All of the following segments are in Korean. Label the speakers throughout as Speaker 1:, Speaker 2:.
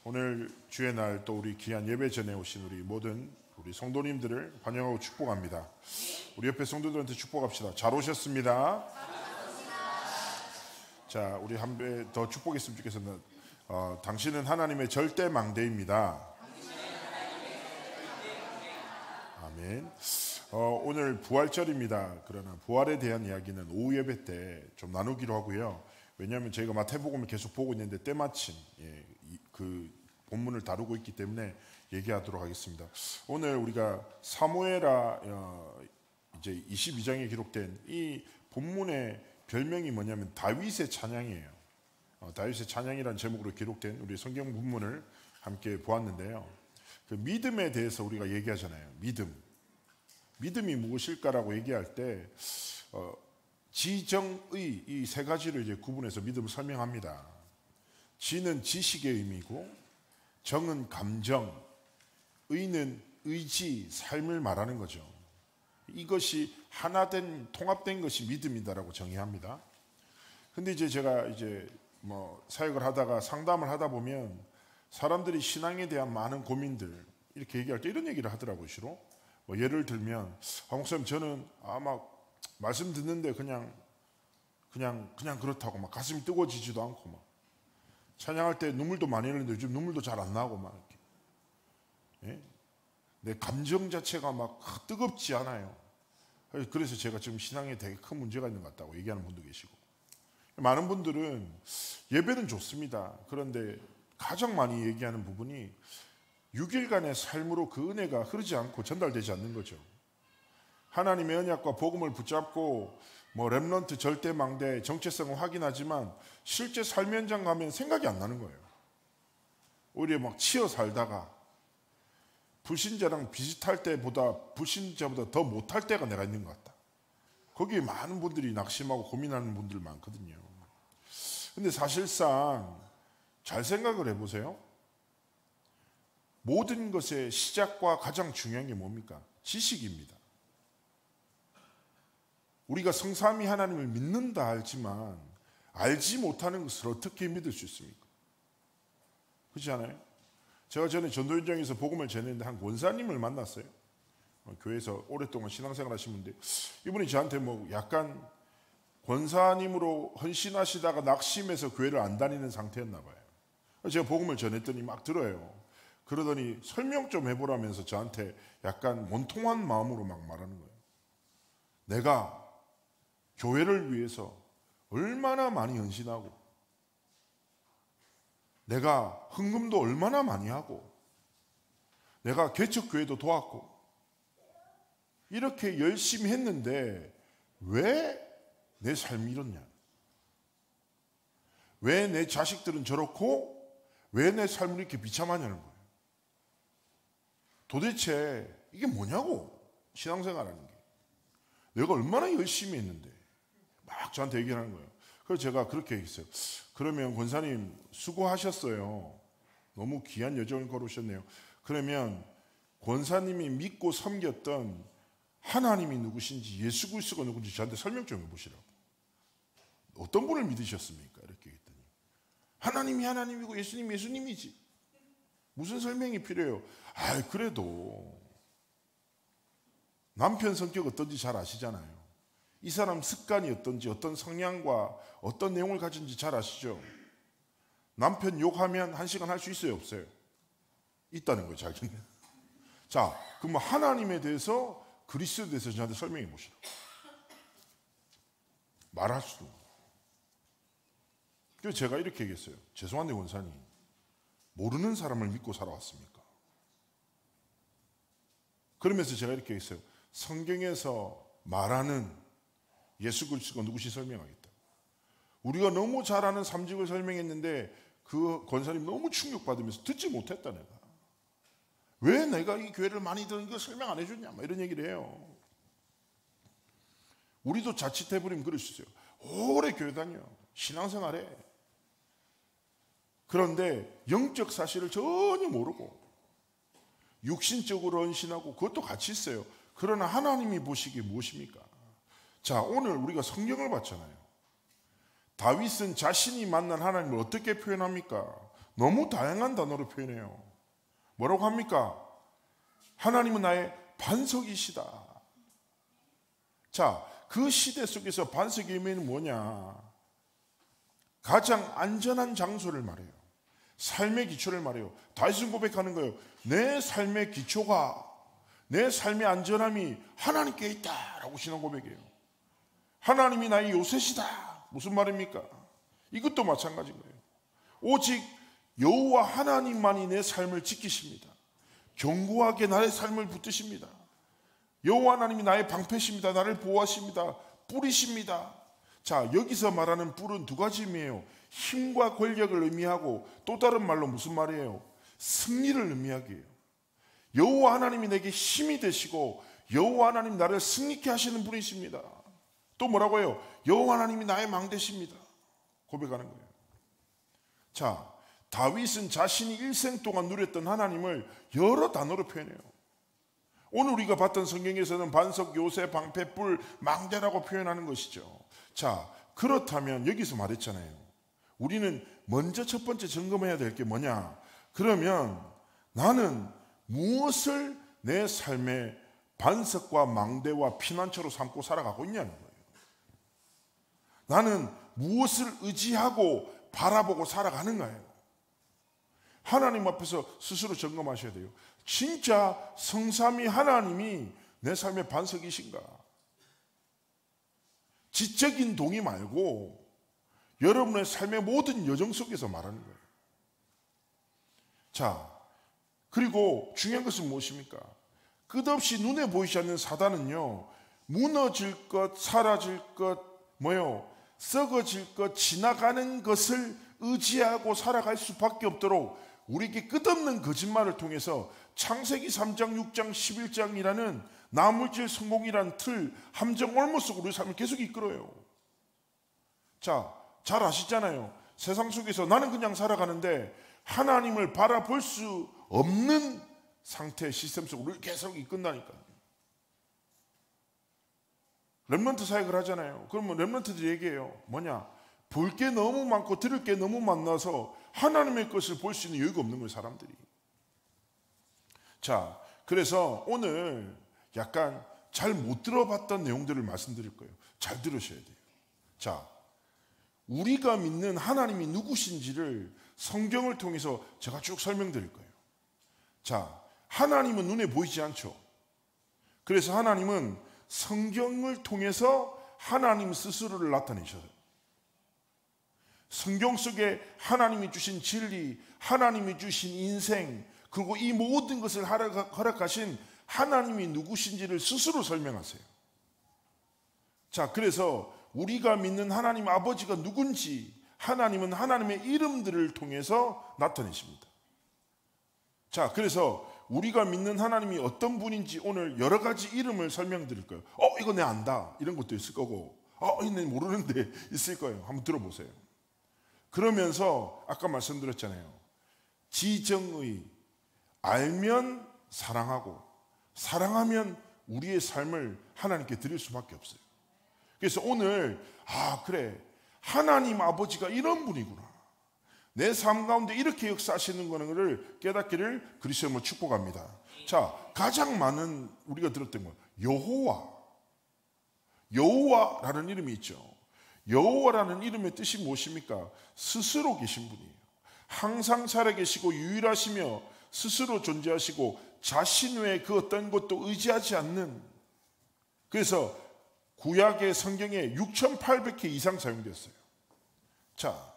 Speaker 1: 오늘 주의 날 또 우리 귀한 예배 전에 오신 우리 모든 우리 성도님들을 환영하고 축복합니다. 우리 옆에 성도들한테 축복합시다. 잘 오셨습니다. 자, 우리 한 배 더 축복했으면 좋겠습니다. 당신은 하나님의 절대 망대입니다. 아멘. 오늘 부활절입니다. 그러나 부활에 대한 이야기는 오후 예배 때 좀 나누기로 하고요. 왜냐하면 저희가 마태복음을 계속 보고 있는데 때마침 그 본문을 다루고 있기 때문에 얘기하도록 하겠습니다. 오늘 우리가 사무엘하 이제 22장에 기록된 이 본문의 별명이 뭐냐면 다윗의 찬양이에요. 다윗의 찬양이라는 제목으로 기록된 우리 성경 본문을 함께 보았는데요. 그 믿음에 대해서 우리가 얘기하잖아요. 믿음이 무엇일까라고 얘기할 때 지정의 이 세 가지로 이제 구분해서 믿음을 설명합니다. 지는 지식의 의미고, 정은 감정, 의는 의지, 삶을 말하는 거죠. 이것이 하나된 통합된 것이 믿음이다라고 정의합니다. 근데 이제 제가 이제 사역을 하다가 상담을 하다 보면 사람들이 신앙에 대한 많은 고민들 이렇게 얘기할 때 이런 얘기를 하더라고요. 주로 예를 들면 목사님 저는 막 말씀 듣는데 그냥 그렇다고 막 가슴이 뜨거워지지도 않고 막 찬양할 때 눈물도 많이 흘리는데 요즘 눈물도 잘 안 나고 막 이렇게. 예? 내 감정 자체가 막 뜨겁지 않아요. 그래서 제가 지금 신앙에 되게 큰 문제가 있는 것 같다고 얘기하는 분도 계시고, 많은 분들은 예배는 좋습니다. 그런데 가장 많이 얘기하는 부분이 6일간의 삶으로 그 은혜가 흐르지 않고 전달되지 않는 거죠. 하나님의 언약과 복음을 붙잡고 렘넌트 절대망대 정체성을 확인하지만 실제 삶의 현장 가면 생각이 안 나는 거예요. 오히려 막 치여 살다가 불신자랑 비슷할 때보다 불신자보다 더 못할 때가 내가 있는 것 같다. 거기에 많은 분들이 낙심하고 고민하는 분들 많거든요. 근데 사실상 잘 생각을 해보세요. 모든 것의 시작과 가장 중요한 게 뭡니까? 지식입니다. 우리가 성삼위 하나님을 믿는다 할지만 알지 못하는 것을 어떻게 믿을 수 있습니까? 그렇지 않아요? 제가 전에 전도 현장에서 복음을 전했는데 한 권사님을 만났어요. 교회에서 오랫동안 신앙생활 하신 분인데 이분이 저한테 약간 권사님으로 헌신하시다가 낙심해서 교회를 안 다니는 상태였나 봐요. 제가 복음을 전했더니 막 들어요. 그러더니 설명 좀 해보라면서 저한테 약간 원통한 마음으로 막 말하는 거예요. 내가 교회를 위해서 얼마나 많이 헌신하고 내가 헌금도 얼마나 많이 하고 내가 개척교회도 도왔고 이렇게 열심히 했는데 왜 내 삶이 이렇냐? 왜 내 자식들은 저렇고 왜 내 삶을 이렇게 비참하냐는 거예요. 도대체 이게 뭐냐고, 신앙생활하는 게. 내가 얼마나 열심히 했는데 막 저한테 얘기하는 거예요. 그래서 제가 그렇게 얘기했어요. 그러면 권사님 수고하셨어요. 너무 귀한 여정을 걸으셨네요. 그러면 권사님이 믿고 섬겼던 하나님이 누구신지 예수 그리스도가 누구인지 저한테 설명 좀 해보시라고. 어떤 분을 믿으셨습니까? 이렇게 했더니 하나님이 하나님이고 예수님이 예수님이지. 무슨 설명이 필요해요? 그래도 남편 성격 어떤지 잘 아시잖아요. 이 사람 습관이 어떤지, 어떤 성향과 어떤 내용을 가진지 잘 아시죠? 남편 욕하면 1시간 할 수 있어요, 없어요? 있다는 거예요, 자기는. 자, 그럼 하나님에 대해서, 그리스도에 대해서 저한테 설명해 보시라고. 말할 수도 없고. 그래서 제가 이렇게 얘기했어요. 죄송한데 원사님, 모르는 사람을 믿고 살아왔습니까? 그러면서 제가 이렇게 얘기했어요. 성경에서 말하는 예수 그리스도가 누구시 설명하겠다. 우리가 너무 잘 아는 삼직을 설명했는데 그 권사님 너무 충격받으면서 듣지 못했다 내가. 왜 내가 이 교회를 많이 듣는 거 설명 안 해줬냐 이런 얘기를 해요. 우리도 자칫해버리면 그럴 수 있어요. 오래 교회 다녀. 신앙생활해. 그런데 영적 사실을 전혀 모르고 육신적으로 헌신하고 그것도 같이 있어요. 그러나 하나님이 보시기에 무엇입니까? 자, 오늘 우리가 성경을 봤잖아요. 다윗은 자신이 만난 하나님을 어떻게 표현합니까? 너무 다양한 단어로 표현해요. 뭐라고 합니까? 하나님은 나의 반석이시다. 자, 그 시대 속에서 반석의 의미는 뭐냐? 가장 안전한 장소를 말해요. 삶의 기초를 말해요. 다윗은 고백하는 거예요. 내 삶의 기초가, 내 삶의 안전함이 하나님께 있다라고 신앙 고백해요. 하나님이 나의 요새시다. 무슨 말입니까? 이것도 마찬가지인 거예요. 오직 여호와 하나님만이 내 삶을 지키십니다. 견고하게 나의 삶을 붙드십니다. 여호와 하나님이 나의 방패십니다. 나를 보호하십니다. 뿔이십니다. 자, 여기서 말하는 뿔은 두 가지 의미예요. 힘과 권력을 의미하고 또 다른 말로 무슨 말이에요? 승리를 의미하기예요. 여호와 하나님이 내게 힘이 되시고 여호와 하나님 나를 승리케 하시는 분이십니다. 또 뭐라고 해요? 여호와 하나님이 나의 망대십니다. 고백하는 거예요. 자, 다윗은 자신이 일생 동안 누렸던 하나님을 여러 단어로 표현해요. 오늘 우리가 봤던 성경에서는 반석, 요새, 방패, 뿔, 망대라고 표현하는 것이죠. 자, 그렇다면 여기서 말했잖아요. 우리는 먼저 첫 번째 점검해야 될 게 뭐냐? 그러면 나는 무엇을 내 삶의 반석과 망대와 피난처로 삼고 살아가고 있냐는 거예요. 나는 무엇을 의지하고 바라보고 살아가는가요? 하나님 앞에서 스스로 점검하셔야 돼요. 진짜 성삼위 하나님이 내 삶의 반석이신가? 지적인 동의 말고 여러분의 삶의 모든 여정 속에서 말하는 거예요. 자, 그리고 중요한 것은 무엇입니까? 끝없이 눈에 보이지 않는 사단은요, 무너질 것, 사라질 것, 썩어질 것, 지나가는 것을 의지하고 살아갈 수밖에 없도록 우리에게 끝없는 거짓말을 통해서 창세기 3장, 6장, 11장이라는 나물질 성공이라는 틀, 함정 올무 속으로 우리 삶을 계속 이끌어요. 자, 잘 아시잖아요. 세상 속에서 나는 그냥 살아가는데 하나님을 바라볼 수 없는 상태의 시스템 속으로 계속 이끈다니까요. 렘넌트 사역을 하잖아요. 그러면 렘넌트들이 얘기해요. 뭐냐? 볼 게 너무 많고 들을 게 너무 많아서 하나님의 것을 볼 수 있는 여유가 없는 거예요, 사람들이. 자, 그래서 오늘 약간 잘 못 들어봤던 내용들을 말씀드릴 거예요. 잘 들으셔야 돼요. 자, 우리가 믿는 하나님이 누구신지를 성경을 통해서 제가 쭉 설명드릴 거예요. 자, 하나님은 눈에 보이지 않죠. 그래서 하나님은 성경을 통해서 하나님 스스로를 나타내셔요. 성경 속에 하나님이 주신 진리, 하나님이 주신 인생, 그리고 이 모든 것을 허락하신 하나님이 누구신지를 스스로 설명하세요. 자, 그래서 우리가 믿는 하나님 아버지가 누군지 하나님은 하나님의 이름들을 통해서 나타내십니다. 자, 그래서 우리가 믿는 하나님이 어떤 분인지 오늘 여러 가지 이름을 설명드릴 거예요. 이거 내 안다. 이런 것도 있을 거고, 이거 모르는데 있을 거예요. 한번 들어보세요. 그러면서 아까 말씀드렸잖아요. 지정의, 알면 사랑하고, 사랑하면 우리의 삶을 하나님께 드릴 수밖에 없어요. 그래서 오늘 그래, 하나님 아버지가 이런 분이구나, 내 삶 가운데 이렇게 역사하시는 것을 깨닫기를 그리스도로 축복합니다. 자, 가장 많은 우리가 들었던 거, 여호와라는 이름이 있죠. 여호와라는 이름의 뜻이 무엇입니까? 스스로 계신 분이에요. 항상 살아계시고 유일하시며 스스로 존재하시고 자신 외에 그 어떤 것도 의지하지 않는, 그래서 구약의 성경에 6,800회 이상 사용됐어요. 자,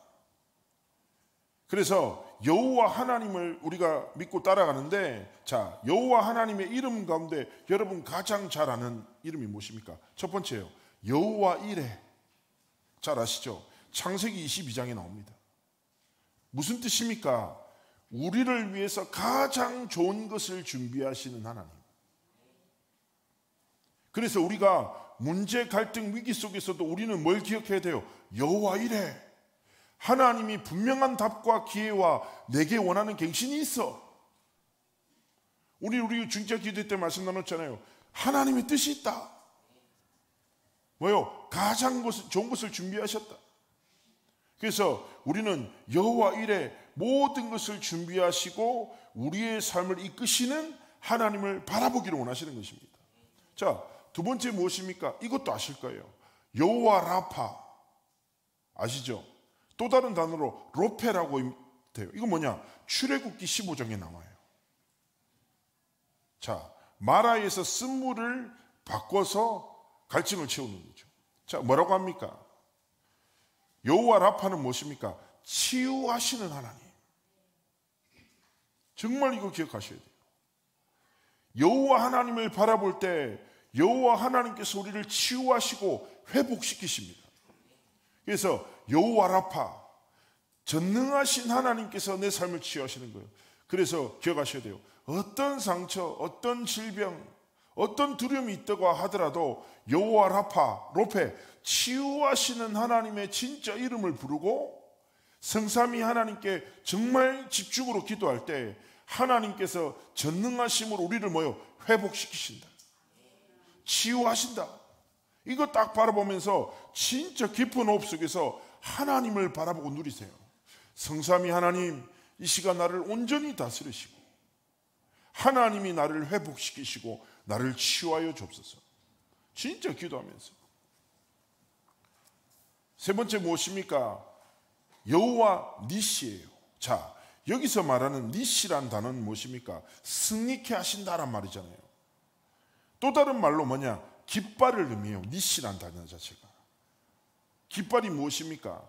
Speaker 1: 그래서 여호와 하나님을 우리가 믿고 따라가는데, 자, 여호와 하나님의 이름 가운데 여러분 가장 잘 아는 이름이 무엇입니까? 첫 번째요, 여호와 이레. 잘 아시죠? 창세기 22장에 나옵니다. 무슨 뜻입니까? 우리를 위해서 가장 좋은 것을 준비하시는 하나님. 그래서 우리가 문제, 갈등, 위기 속에서도 우리는 뭘 기억해야 돼요? 여호와 이레. 하나님이 분명한 답과 기회와 내게 원하는 갱신이 있어. 우리 중재 기도 때 말씀 나눴잖아요. 하나님의 뜻이 있다. 뭐요? 가장 좋은 것을 준비하셨다. 그래서 우리는 여호와 이래 모든 것을 준비하시고 우리의 삶을 이끄시는 하나님을 바라보기를 원하시는 것입니다. 자, 두 번째 무엇입니까? 이것도 아실 거예요. 여호와 라파 아시죠? 또 다른 단어로 로페라고 돼요. 이거 뭐냐? 출애굽기 15장에 나와요. 자, 마라에서 쓴물을 바꿔서 갈증을 채우는 거죠. 자, 뭐라고 합니까? 여호와 라파는 무엇입니까? 치유하시는 하나님. 정말 이거 기억하셔야 돼요. 여호와 하나님을 바라볼 때 여호와 하나님께서 우리를 치유하시고 회복시키십니다. 그래서 여호와 라파, 전능하신 하나님께서 내 삶을 치유하시는 거예요. 그래서 기억하셔야 돼요. 어떤 상처, 어떤 질병, 어떤 두려움이 있다고 하더라도 여호와 라파, 로페, 치유하시는 하나님의 진짜 이름을 부르고 성삼위 하나님께 정말 집중으로 기도할 때 하나님께서 전능하심으로 우리를 회복시키신다. 치유하신다. 이거 딱 바라보면서 진짜 깊은 호흡 속에서 하나님을 바라보고 누리세요. 성삼위 하나님, 이 시간 나를 온전히 다스리시고 하나님이 나를 회복시키시고 나를 치유하여 주옵소서. 진짜 기도하면서. 세 번째 무엇입니까? 여호와 니시예요. 자, 여기서 말하는 니시란 단어는 무엇입니까? 승리케 하신다란 말이잖아요. 또 다른 말로 뭐냐? 깃발을 의미해요. 니시란 단어 자체가. 깃발이 무엇입니까?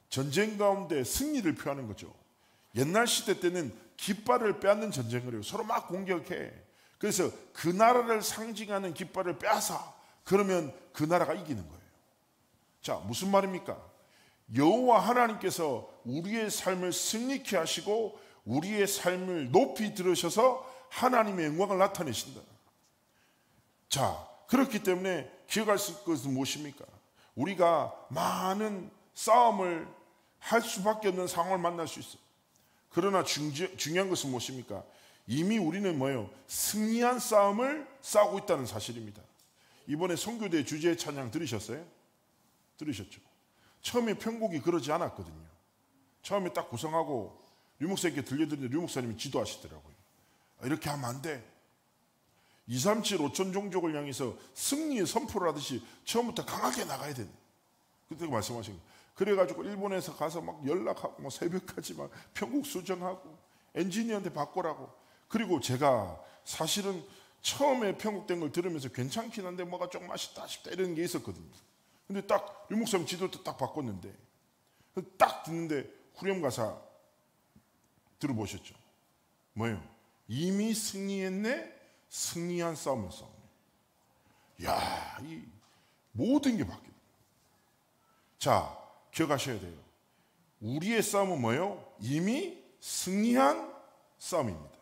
Speaker 1: 전쟁 가운데 승리를 표하는 거죠. 옛날 시대 때는 깃발을 빼앗는 전쟁을 해요. 서로 막 공격해. 그래서 그 나라를 상징하는 깃발을 빼앗아. 그러면 그 나라가 이기는 거예요. 자, 무슨 말입니까? 여호와 하나님께서 우리의 삶을 승리케 하시고 우리의 삶을 높이 들으셔서 하나님의 영광을 나타내신다. 자, 그렇기 때문에 기억할 것은 무엇입니까? 우리가 많은 싸움을 할 수밖에 없는 상황을 만날 수 있어요. 그러나 중요한 것은 무엇입니까? 이미 우리는 승리한 싸움을 싸우고 있다는 사실입니다. 이번에 선교대 주제 찬양 들으셨어요? 들으셨죠? 처음에 편곡이 그러지 않았거든요. 처음에 딱 구성하고 류 목사님께 들려드렸는데 류 목사님이 지도하시더라고요. 이렇게 하면 안 돼. 237 5천 종족을 향해서 승리의 선포를 하듯이 처음부터 강하게 나가야 돼. 그때 말씀하신 거예요. 그래가지고 일본에서 가서 막 연락하고 새벽까지 막 편곡 수정하고 엔지니어한테 바꾸라고. 그리고 제가 사실은 처음에 편곡된 걸 들으면서 괜찮긴 한데 뭐가 조금 아쉽다 이런 게 있었거든요. 근데 딱 류 목사님 지도 때 딱 바꿨는데 딱 듣는데 후렴 가사 들어보셨죠? 뭐예요? 이미 승리했네, 승리한 싸움을 싸우네. 야, 이 모든 게 바뀌어요. 자, 기억하셔야 돼요. 우리의 싸움은 뭐예요? 이미 승리한 싸움입니다.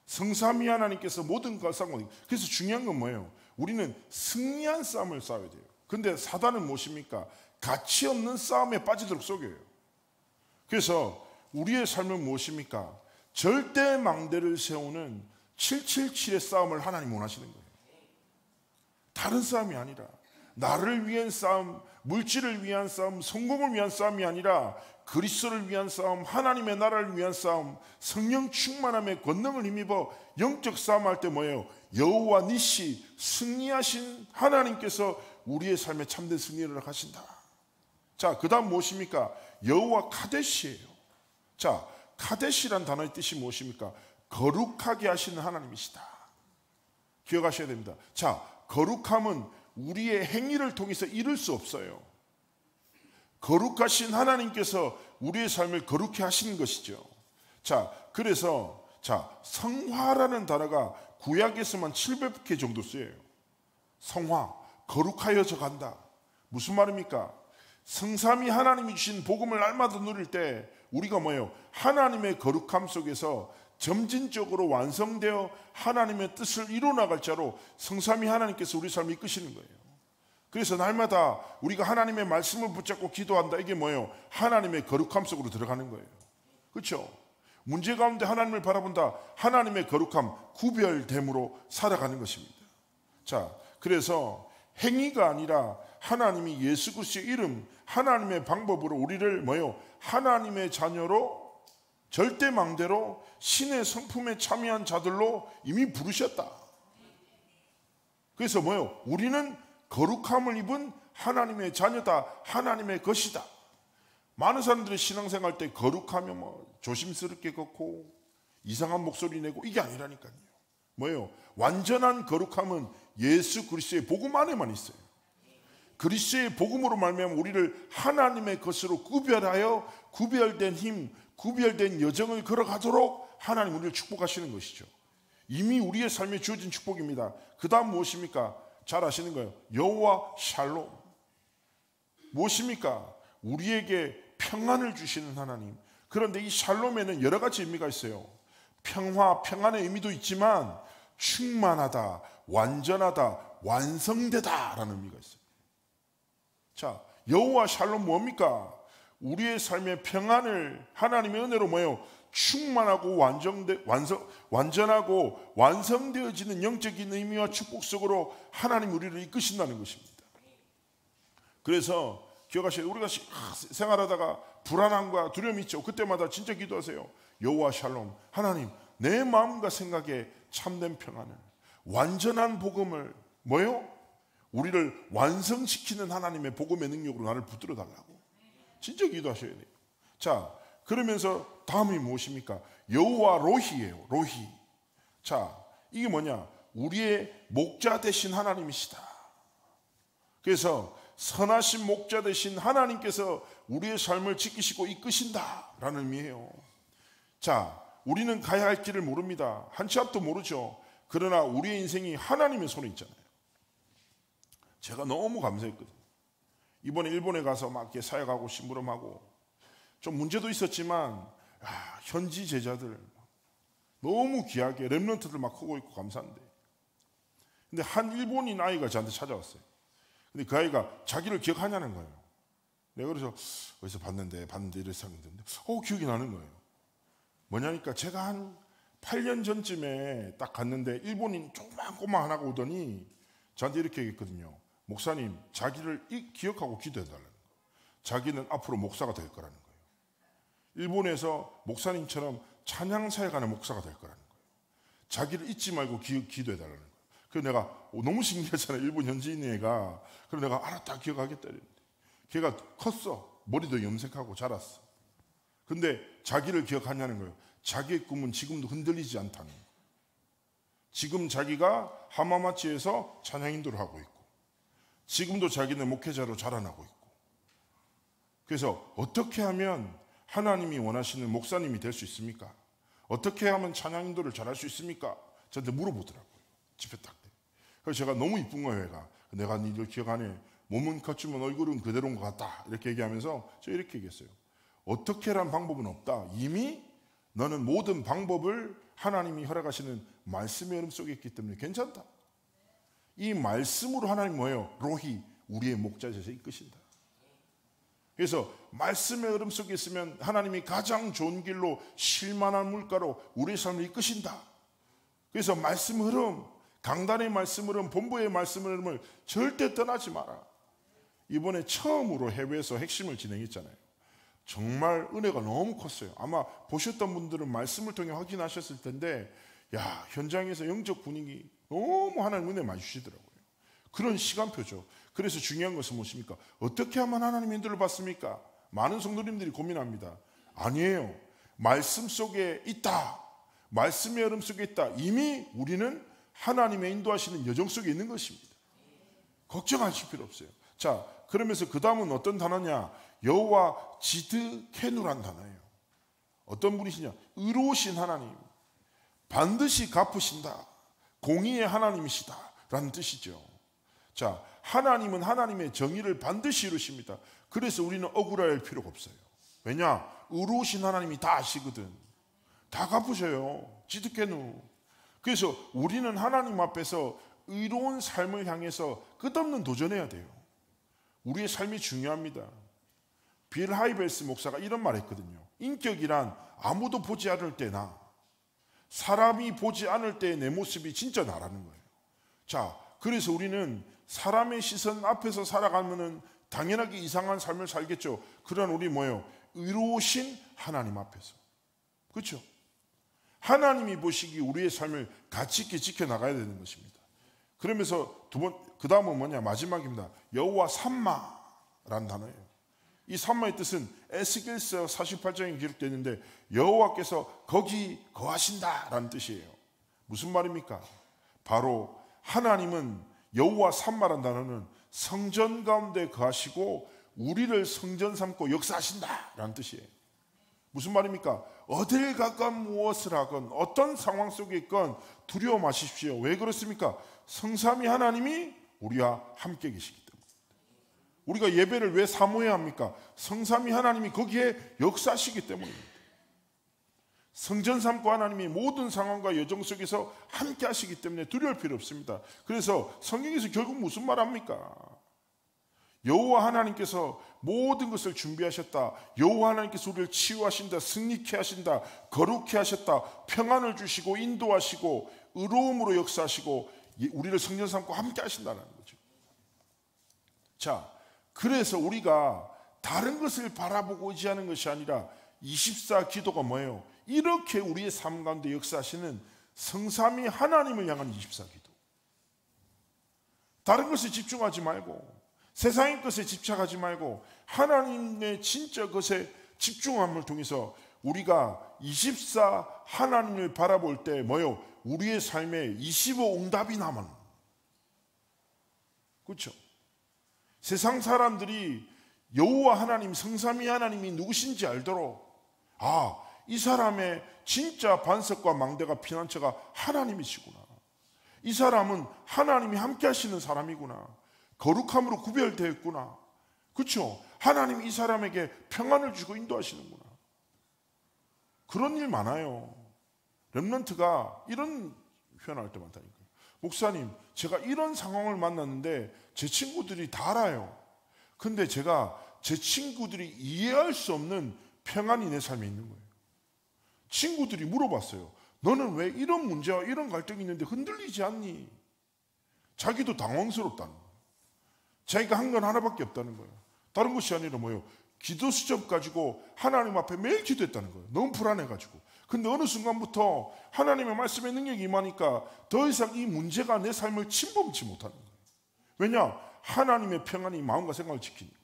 Speaker 1: 성삼위 하나님께서 모든 걸 싸운 거예요. 그래서 중요한 건 뭐예요? 우리는 승리한 싸움을 싸워야 돼요. 근데 사단은 무엇입니까? 가치 없는 싸움에 빠지도록 속여요. 그래서 우리의 삶은 무엇입니까? 절대 망대를 세우는 777의 싸움을 하나님 원하시는 거예요. 다른 싸움이 아니라 나를 위한 싸움, 물질을 위한 싸움, 성공을 위한 싸움이 아니라 그리스도를 위한 싸움, 하나님의 나라를 위한 싸움, 성령 충만함의 권능을 힘입어 영적 싸움할 때 뭐예요? 여호와 니시, 승리하신 하나님께서 우리의 삶에 참된 승리를 하신다. 자, 그 다음 무엇입니까? 여호와 카데시예요. 자, 카데시란 단어의 뜻이 무엇입니까? 거룩하게 하시는 하나님이시다. 기억하셔야 됩니다. 자, 거룩함은 우리의 행위를 통해서 이룰 수 없어요. 거룩하신 하나님께서 우리의 삶을 거룩해 하시는 것이죠. 자, 그래서 성화라는 단어가 구약에서만 700개 정도 쓰여요. 성화, 거룩하여져 간다. 무슨 말입니까? 성삼위 하나님이 주신 복음을 날마다 누릴 때 우리가 뭐예요? 하나님의 거룩함 속에서 점진적으로 완성되어 하나님의 뜻을 이루어나갈 자로 성삼위 하나님께서 우리 삶을 이끄시는 거예요. 그래서 날마다 우리가 하나님의 말씀을 붙잡고 기도한다. 이게 뭐예요? 하나님의 거룩함 속으로 들어가는 거예요. 그렇죠? 문제 가운데 하나님을 바라본다. 하나님의 거룩함, 구별됨으로 살아가는 것입니다. 자, 그래서 행위가 아니라 하나님이 예수 그리스도의 이름, 하나님의 방법으로 우리를 하나님의 자녀로, 절대 망대로, 신의 성품에 참여한 자들로 이미 부르셨다. 그래서 우리는 거룩함을 입은 하나님의 자녀다, 하나님의 것이다. 많은 사람들이 신앙생활 때 거룩하면 조심스럽게 걷고 이상한 목소리 내고 이게 아니라니까요. 완전한 거룩함은 예수 그리스도의 복음 안에만 있어요. 그리스도의 복음으로 말미암아 우리를 하나님의 것으로 구별하여 구별된 힘, 구별된 여정을 걸어가도록 하나님 우리를 축복하시는 것이죠. 이미 우리의 삶에 주어진 축복입니다. 그 다음 무엇입니까? 잘 아시는 거예요. 여호와 샬롬. 무엇입니까? 우리에게 평안을 주시는 하나님. 그런데 이 샬롬에는 여러 가지 의미가 있어요. 평화, 평안의 의미도 있지만 충만하다, 완전하다, 완성되다라는 의미가 있어요. 자, 여호와 샬롬 뭡니까? 우리의 삶의 평안을 하나님의 은혜로 충만하고 완전하고 완성되어지는 영적인 의미와 축복 속으로 하나님 우리를 이끄신다는 것입니다. 그래서 기억하셔야 돼요. 우리가 생활하다가 불안함과 두려움이 있죠. 그때마다 진짜 기도하세요. 여호와 샬롬, 하나님 내 마음과 생각에 참된 평안을, 완전한 복음을 우리를 완성시키는 하나님의 복음의 능력으로 나를 붙들어 달라고 진짜 기도하셔야 돼요. 자, 그러면서 다음이 무엇입니까? 여호와 로히예요. 로히. 자, 이게 뭐냐? 우리의 목자 되신 하나님이시다. 그래서 선하신 목자 되신 하나님께서 우리의 삶을 지키시고 이끄신다라는 의미예요. 자, 우리는 가야 할 길을 모릅니다. 한 치 앞도 모르죠. 그러나 우리의 인생이 하나님의 손에 있잖아요. 제가 너무 감사했거든요. 이번에 일본에 가서 막 이렇게 사역하고 심부름하고 좀 문제도 있었지만 현지 제자들 너무 귀하게 렘넌트들 막 크고 있고 감사한데, 근데 한 일본인 아이가 저한테 찾아왔어요. 근데 그 아이가 자기를 기억하냐는 거예요. 내가 그래서 어디서 봤는데 이래서 했는데 기억이 나는 거예요. 뭐냐니까 제가 한 8년 전쯤에 딱 갔는데 일본인 조그만 꼬마 하나가 오더니 저한테 이렇게 얘기했거든요. 목사님, 자기를 기억하고 기도해달라는 거예요. 자기는 앞으로 목사가 될 거라는 거예요. 일본에서 목사님처럼 찬양 사역하는 목사가 될 거라는 거예요. 자기를 잊지 말고 기도해달라는 거예요. 그래서 내가 너무 신기하잖아요. 일본 현지인 애가. 그래서 내가 알았다, 기억하겠다 이랬는데 걔가 컸어. 머리도 염색하고 자랐어. 근데 자기를 기억하냐는 거예요. 자기의 꿈은 지금도 흔들리지 않다는 거예요. 지금 자기가 하마마치에서 찬양 인도를 하고 있고 지금도 자기는 목회자로 자라나고 있고, 그래서 어떻게 하면 하나님이 원하시는 목사님이 될 수 있습니까? 어떻게 하면 찬양 인도를 잘할 수 있습니까? 저한테 물어보더라고요. 집회 딱 때. 그래서 제가 너무 이쁜 거예요. 얘가. 내가 니를 기억 안 해. 몸은 컸지만 얼굴은 그대로인 것 같다. 이렇게 얘기하면서 저 이렇게 얘기했어요. 어떻게란 방법은 없다. 이미 너는 모든 방법을 하나님이 허락하시는 말씀의 흐름 속에 있기 때문에 괜찮다. 이 말씀으로 하나님 로히, 우리의 목자에서 이끄신다. 그래서 말씀의 흐름 속에 있으면 하나님이 가장 좋은 길로 쉴만한 물가로 우리의 삶을 이끄신다. 그래서 말씀 흐름, 강단의 말씀 흐름, 본부의 말씀 흐름을 절대 떠나지 마라. 이번에 처음으로 해외에서 핵심을 진행했잖아요. 정말 은혜가 너무 컸어요. 아마 보셨던 분들은 말씀을 통해 확인하셨을 텐데, 현장에서 영적 분위기 너무 하나님 은혜 많이 주시더라고요. 그런 시간표죠. 그래서 중요한 것은 무엇입니까? 어떻게 하면 하나님의 인도를 받습니까? 많은 성도님들이 고민합니다. 아니에요. 말씀 속에 있다. 말씀의 흐름 속에 있다. 이미 우리는 하나님의 인도하시는 여정 속에 있는 것입니다. 걱정하실 필요 없어요. 자, 그러면서 그 다음은 어떤 단어냐? 여호와 지드케누란 단어예요. 어떤 분이시냐? 의로우신 하나님, 반드시 갚으신다, 공의의 하나님이시다 라는 뜻이죠. 자, 하나님은 하나님의 정의를 반드시 이루십니다. 그래서 우리는 억울할 필요가 없어요. 왜냐? 의로우신 하나님이 다 아시거든. 다 갚으셔요. 지드케누. 그래서 우리는 하나님 앞에서 의로운 삶을 향해서 끝없는 도전해야 돼요. 우리의 삶이 중요합니다. 빌 하이벨스 목사가 이런 말 했거든요. 인격이란 아무도 보지 않을 때나 사람이 보지 않을 때의 내 모습이 진짜 나라는 거예요. 자, 그래서 우리는 사람의 시선 앞에서 살아가면은 당연하게 이상한 삶을 살겠죠. 그러나 우리 뭐예요? 의로우신 하나님 앞에서. 그렇죠? 하나님이 보시기 우리의 삶을 가치 있게 지켜나가야 되는 것입니다. 그러면서 그 다음은 뭐냐? 마지막입니다. 여호와 삼마라는 단어예요. 이 삼마의 뜻은 에스겔서 48장에 기록되어 있는데 여호와께서 거기 거하신다라는 뜻이에요. 무슨 말입니까? 바로 하나님은 여호와 삼마라는 단어는 성전 가운데 거하시고 우리를 성전 삼고 역사하신다라는 뜻이에요. 무슨 말입니까? 어딜 가건 무엇을 하건 어떤 상황 속에 있건 두려워 마십시오. 왜 그렇습니까? 성삼위 하나님이 우리와 함께 계시기 때문에. 우리가 예배를 왜 사모해야 합니까? 성삼위 하나님이 거기에 역사하시기 때문입니다. 성전 삼고 하나님이 모든 상황과 여정 속에서 함께 하시기 때문에 두려울 필요 없습니다. 그래서 성경에서 결국 무슨 말합니까? 여호와 하나님께서 모든 것을 준비하셨다. 여호와 하나님께서 우리를 치유하신다. 승리케 하신다. 거룩케 하셨다. 평안을 주시고 인도하시고 의로움으로 역사하시고 우리를 성전 삼고 함께 하신다는 거죠. 자, 그래서 우리가 다른 것을 바라보고 의지하는 것이 아니라 24 기도가 뭐예요? 이렇게 우리의 삶 가운데 역사하시는 성삼위 하나님을 향한 24 기도. 다른 것에 집중하지 말고 세상의 것에 집착하지 말고 하나님의 진짜 것에 집중함을 통해서 우리가 24 하나님을 바라볼 때 뭐예요? 우리의 삶에 25 응답이 남은. 그렇죠? 세상 사람들이 여호와 하나님, 성삼위 하나님이 누구신지 알도록 이 사람의 진짜 반석과 망대가 피난처가 하나님이시구나. 이 사람은 하나님이 함께 하시는 사람이구나. 거룩함으로 구별되어 있구나. 그렇죠? 하나님이 이 사람에게 평안을 주고 인도하시는구나. 그런 일 많아요. 렘넌트가 이런 표현할 때 많다니까요. 목사님, 제가 이런 상황을 만났는데 제 친구들이 다 알아요. 근데 제가 제 친구들이 이해할 수 없는 평안이 내 삶에 있는 거예요. 친구들이 물어봤어요. 너는 왜 이런 문제와 이런 갈등이 있는데 흔들리지 않니? 자기도 당황스럽다는 거예요. 자기가 한 건 하나밖에 없다는 거예요. 다른 것이 아니라 뭐예요? 기도 수첩 가지고 하나님 앞에 매일 기도했다는 거예요. 너무 불안해가지고. 근데 어느 순간부터 하나님의 말씀의 능력이 임하니까 더 이상 이 문제가 내 삶을 침범치 못하는 거예요. 왜냐? 하나님의 평안이 마음과 생각을 지키니까.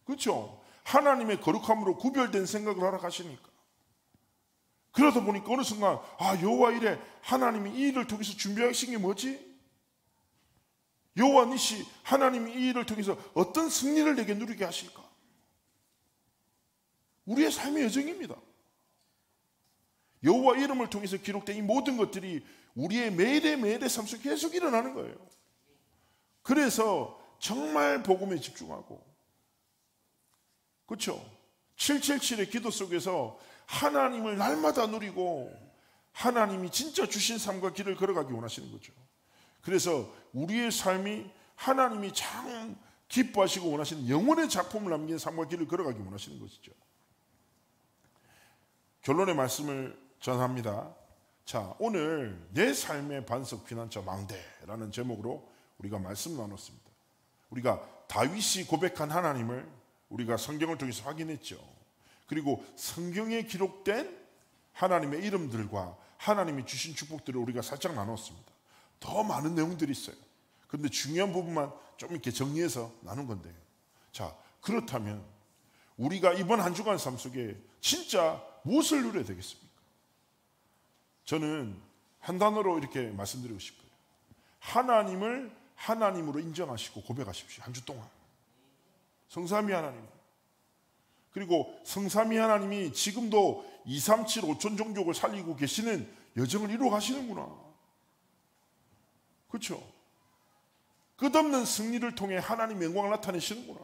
Speaker 1: 그렇죠? 하나님의 거룩함으로 구별된 생각을 하러 가시니까. 그러다 보니까 어느 순간 여호와 이래 하나님이 이 일을 통해서 준비하신 게 뭐지? 여호와 니시 하나님이 이 일을 통해서 어떤 승리를 내게 누리게 하실까? 우리의 삶의 여정입니다. 여호와 이름을 통해서 기록된 이 모든 것들이 우리의 매일의 삶 속에 계속 일어나는 거예요. 그래서 정말 복음에 집중하고, 그렇죠? 777의 기도 속에서 하나님을 날마다 누리고 하나님이 진짜 주신 삶과 길을 걸어가기 원하시는 거죠. 그래서 우리의 삶이 하나님이 참 기뻐하시고 원하시는 영혼의 작품을 남긴 삶과 길을 걸어가기 원하시는 것이죠. 결론의 말씀을 전합니다. 자, 오늘 내 삶의 반석 피난처 망대라는 제목으로 우리가 말씀 나눴습니다. 우리가 다윗이 고백한 하나님을 우리가 성경을 통해서 확인했죠. 그리고 성경에 기록된 하나님의 이름들과 하나님이 주신 축복들을 우리가 살짝 나눴습니다. 더 많은 내용들이 있어요. 그런데 중요한 부분만 좀 이렇게 정리해서 나눈 건데요. 자, 그렇다면 우리가 이번 한 주간 삶 속에 진짜 무엇을 누려야 되겠습니까? 저는 한 단어로 이렇게 말씀드리고 싶어요. 하나님을 하나님으로 인정하시고 고백하십시오. 한 주 동안. 성삼위 하나님. 그리고 성삼위 하나님이 지금도 237 5천 종족을 살리고 계시는 여정을 이루어 가시는구나. 그렇죠? 끝없는 승리를 통해 하나님의 영광을 나타내시는구나.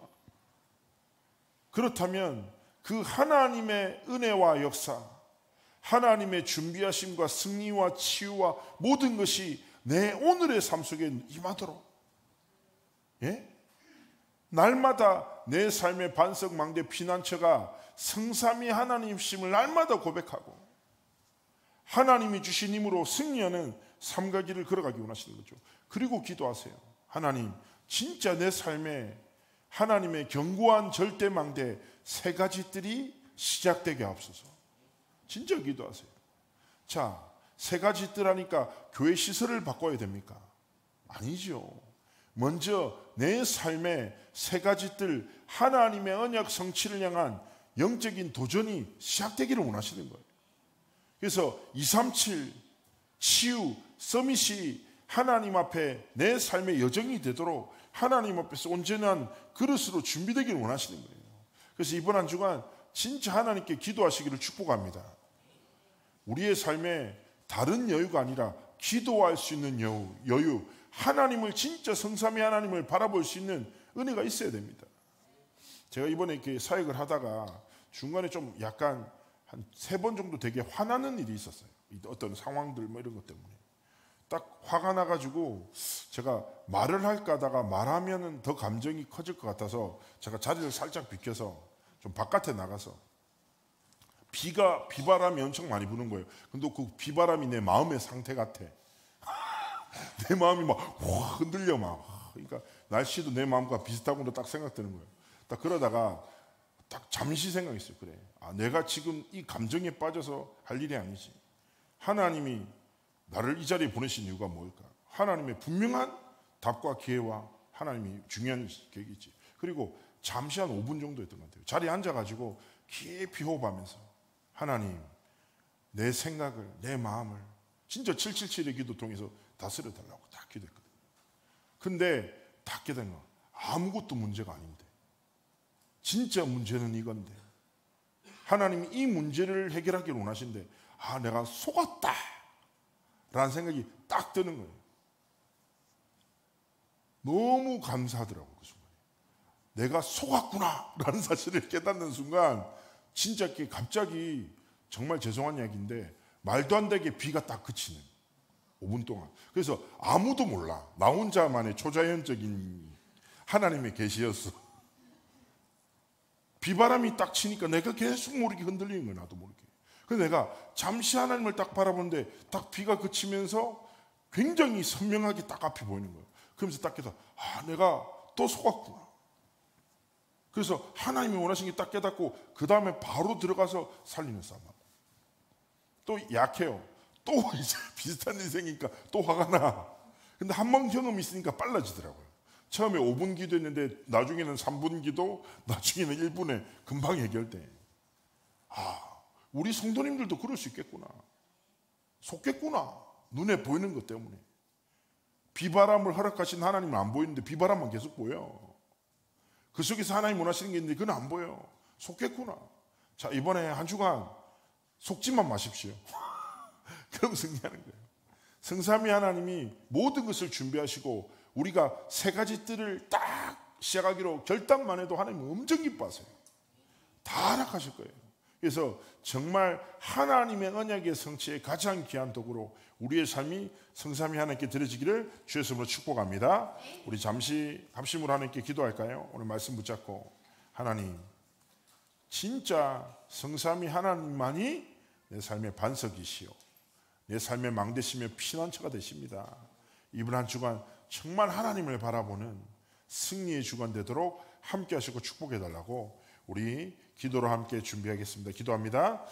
Speaker 1: 그렇다면 그 하나님의 은혜와 역사, 하나님의 준비하심과 승리와 치유와 모든 것이 내 오늘의 삶 속에 임하도록, 날마다 내 삶의 반석 망대 피난처가 성삼위 하나님이심을 날마다 고백하고 하나님이 주신 힘으로 승리하는 삶과 길을 걸어가기 원하시는 거죠. 그리고 기도하세요. 하나님, 진짜 내 삶에 하나님의 견고한 절대망대 세 가지들이 시작되게 하옵소서. 진짜 기도하세요. 자, 세 가지들 하니까 교회 시설을 바꿔야 됩니까? 아니죠. 먼저 내 삶의 세 가지들 하나님의 언약 성취를 향한 영적인 도전이 시작되기를 원하시는 거예요. 그래서 237 치유 서밋이 하나님 앞에 내 삶의 여정이 되도록 하나님 앞에서 온전한 그릇으로 준비되기를 원하시는 거예요. 그래서 이번 한 주간 진짜 하나님께 기도하시기를 축복합니다. 우리의 삶에 다른 여유가 아니라 기도할 수 있는 여유, 하나님을 진짜 성삼위 하나님을 바라볼 수 있는 은혜가 있어야 됩니다. 제가 이번에 이렇게 사역을 하다가 중간에 좀 약간 한 3번 정도 되게 화나는 일이 있었어요. 어떤 상황들 뭐 이런 것 때문에 딱 화가 나가지고 제가 말을 할까 하다가 말하면은 더 감정이 커질 것 같아서 제가 자리를 살짝 비켜서 좀 바깥에 나가서 비바람이 엄청 많이 부는 거예요. 근데 그 비바람이 내 마음의 상태 같아. 내 마음이 막 흔들려 막. 그러니까 날씨도 내 마음과 비슷하구나 딱 생각되는 거예요. 딱 그러다가 딱 잠시 생각했어요. 그래, 내가 지금 이 감정에 빠져서 할 일이 아니지. 하나님이 나를 이 자리에 보내신 이유가 뭘까? 하나님의 분명한 답과 기회와 하나님이 중요한 계획이지. 그리고 잠시 한 5분 정도 했던 것 같아요. 자리에 앉아가지고 깊이 호흡하면서 하나님, 내 생각을, 내 마음을 진짜 777의 기도 통해서 다스려달라고 딱 기도했거든요. 근데 딱 깨달은 건 아무것도 문제가 아닌데, 진짜 문제는 이건데 하나님이 이 문제를 해결하기를 원하시는데 내가 속았다 라는 생각이 딱 드는 거예요. 너무 감사하더라고요. 그 순간에 내가 속았구나 라는 사실을 깨닫는 순간 진짜 갑자기 정말 죄송한 이야기인데 말도 안 되게 비가 딱 그치는 5분 동안. 그래서 아무도 몰라. 나 혼자만의 초자연적인 하나님의 계시였어. 비바람이 딱 치니까 내가 계속 모르게 흔들리는 거야. 나도 모르게. 그래서 내가 잠시 하나님을 딱 바라보는데 딱 비가 그치면서 굉장히 선명하게 딱 앞이 보이는 거예요. 그러면서 딱 깨달아, 내가 또 속았구나. 그래서 하나님이 원하신 게 딱 깨닫고 그 다음에 바로 들어가서 살리는 싸움하고. 또 약해요. 또 이제 비슷한 일이 생기니까 또 화가 나. 근데 한 번 경험이 있으니까 빨라지더라고요. 처음에 5분 기도했는데 나중에는 3분 기도, 나중에는 1분에 금방 해결돼. 우리 성도님들도 그럴 수 있겠구나. 속겠구나. 눈에 보이는 것 때문에. 비바람을 허락하신 하나님은 안 보이는데 비바람만 계속 보여. 그 속에서 하나님 원하시는 게 있는데 그건 안 보여. 속겠구나. 자, 이번에 한 주간 속지만 마십시오. 그럼 승리하는 거예요. 성삼위 하나님이 모든 것을 준비하시고 우리가 세 가지 뜰을 딱 시작하기로 결단만 해도 하나님은 엄청 기뻐하세요. 다 허락하실 거예요. 그래서 정말 하나님의 언약의 성취에 가장 귀한 도구로 우리의 삶이 성삼위 하나님께 드려지기를 주의 이름으로 축복합니다. 우리 잠시 합심으로 하나님께 기도할까요? 오늘 말씀 붙잡고 하나님, 진짜 성삼위 하나님만이 내 삶의 반석이시오, 내 삶의 망대시며 피난처가 되십니다. 이번 한 주간 정말 하나님을 바라보는 승리의 주간 되도록 함께 하시고 축복해 달라고 우리 기도로 함께 준비하겠습니다. 기도합니다.